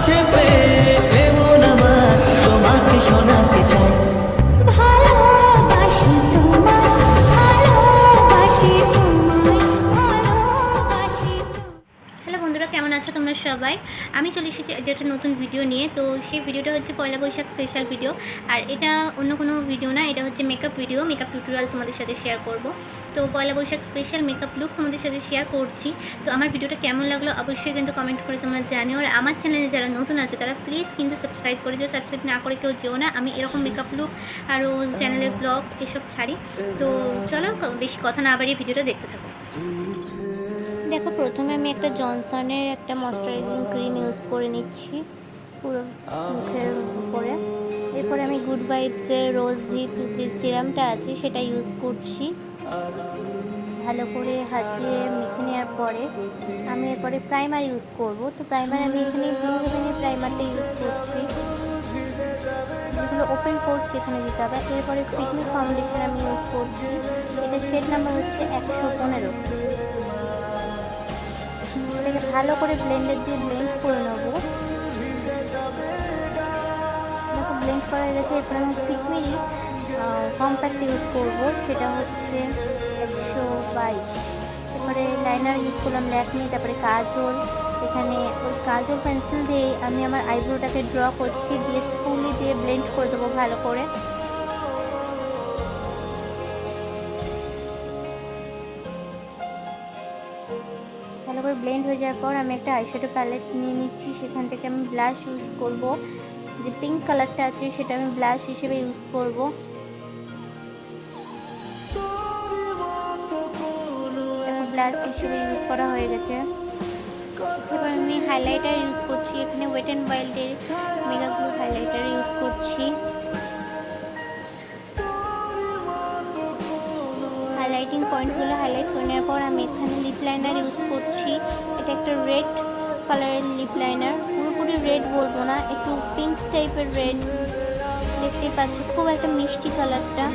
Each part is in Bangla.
আছে প্রেম এমন আমার তোমাকে শোনাতে চাই। ভালোবাসি তোমায়, ভালোবাসি তোমায়, ভালোবাসি তোমায়। হ্যালো বন্ধুরা, কেমন আছো তোমরা সবাই? আমি চলে এসেছি আজ একটা নতুন ভিডিও নিয়ে। তো সেই ভিডিওটা হচ্ছে পয়লা বৈশাখ স্পেশাল ভিডিও। আর এটা অন্য কোনো ভিডিও না, এটা হচ্ছে মেকআপ ভিডিও, মেকআপ টিউটোরিয়াল তোমাদের সাথে শেয়ার করব। তো পয়লা বৈশাখ স্পেশাল মেকআপ লুক তোমাদের সাথে শেয়ার করছি। তো আমার ভিডিওটা কেমন লাগলো অবশ্যই কিন্তু কমেন্ট করে তোমরা জানিও। আর আমার চ্যানেলে যারা নতুন আছে তারা প্লিজ কিন্তু সাবস্ক্রাইব করে যেও, সাবস্ক্রাইব না করে কেউ যেও না। আমি এরকম মেকআপ লুক আরও চ্যানেলের ব্লগ এসব ছাড়ি। তো চলো বেশি কথা না বাড়িয়ে ভিডিওটা দেখতে থাকো। দেখো, প্রথমে আমি একটা জনসনের একটা ময়শ্চারাইজিং ক্রিম ইউজ করে নিচ্ছি পুরো মুখের উপরে। এরপরে আমি গুড ভাইবসের রোজ হিপ যে সিরামটা আছে সেটা ইউজ করছি। ভালো করে হাতে মেখে নেওয়ার পরে আমি এরপরে প্রাইমার ইউজ করব। তো প্রাইমার আমি এখানে ব্লু হেভেনের প্রাইমারটা ইউজ করছি, যেগুলো ওপেন পোর্স সেখানে দিতে হবে। এরপরে ফিটমি ফাউন্ডেশন আমি ইউজ করছি, এটা শেড নাম্বার হচ্ছে 115। এটাকে ভালো করে ব্লেন্ডার দিয়ে ব্লেন্ড করে নেবো। দেখো ব্লেন্ড করা হয়ে গেছে। এরপর আমি ফিটমিরই কম্প্যাক্ট ইউজ করবো, সেটা হচ্ছে 122। এরপরে লাইনার ইউজ করলাম ল্যাকমি। তারপরে কাজল, এখানে ওই কাজল পেন্সিল দিয়ে আমি আমার আইব্রোটাকে ড্র করছি, দিয়ে স্পুলি দিয়ে ব্লেন্ড করে দেবো ভালো করে। ভালো করে ব্লেন্ড হয়ে যাওয়ার পর আমি একটা আইশ্যাডো প্যালেট নিয়ে নিচ্ছি, সেখান থেকে আমি ব্লাশ ইউজ করব। যে পিঙ্ক কালারটা আছে সেটা আমি ব্লাশ হিসেবে ইউজ করব। ব্লাশ হিসেবে ইউজ করা হয়ে গেছে। এবার আমি হাইলাইটার ইউজ করছি, এখানে ওয়েট অ্যান্ড ওয়াইল্ডের মেগা গ্লো হাইলাইটার ইউজ করছি। হাইলাইটিং পয়েন্টগুলো হাইলাইট করে নেওয়ার পর আমি এখানে লিপ লাইনার ইউজ করছি। এটা একটা রেড কালারের লিপ লাইনার, পুরোপুরি রেড বলবো না, একটু পিঙ্ক টাইপের রেড। দেখতেই পাচ্ছ খুব একটা মিষ্টি কালারটা।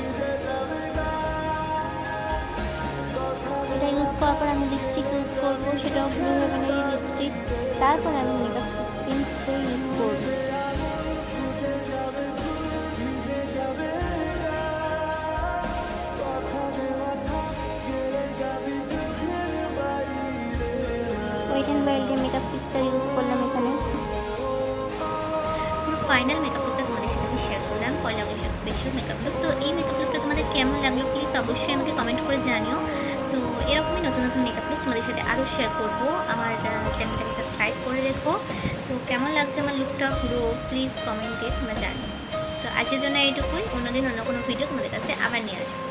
এটা ইউজ করার পর আমি লিপস্টিক ইউজ করবো, সেটাও ব্লু হেভেনেরই লিপস্টিক। তারপর আমি মেকআপ ফিক্সিং স্প্রে ইউজ করবো। ওয়েট অ্যান্ড ওয়াইল্ডের মেকআপ ফিক্সার ইউজ করলাম এখানে। ফাইনাল মেকআপ লুকটা তোমাদের সাথে আমি শেয়ার করলাম, পয়লা বৈশাখ স্পেশাল মেকআপ লুক। তো এই মেকআপ লুকটা তোমাদের কেমন লাগলো প্লিজ অবশ্যই আমাকে কমেন্ট করে জানিও। তো এরকমই নতুন নতুন মেকআপ লুক তোমাদের সাথে আরও শেয়ার করবো। আমার চ্যানেলটাকে সাবস্ক্রাইব করে রেখো। তো কেমন লাগছে আমার লুকটা পুরো প্লিজ কমেন্টে তোমরা জানিও। তো আজকের জন্য এইটুকুই, অন্যদিন অন্য কোনো ভিডিও তোমাদের কাছে আবার নিয়ে আসবো।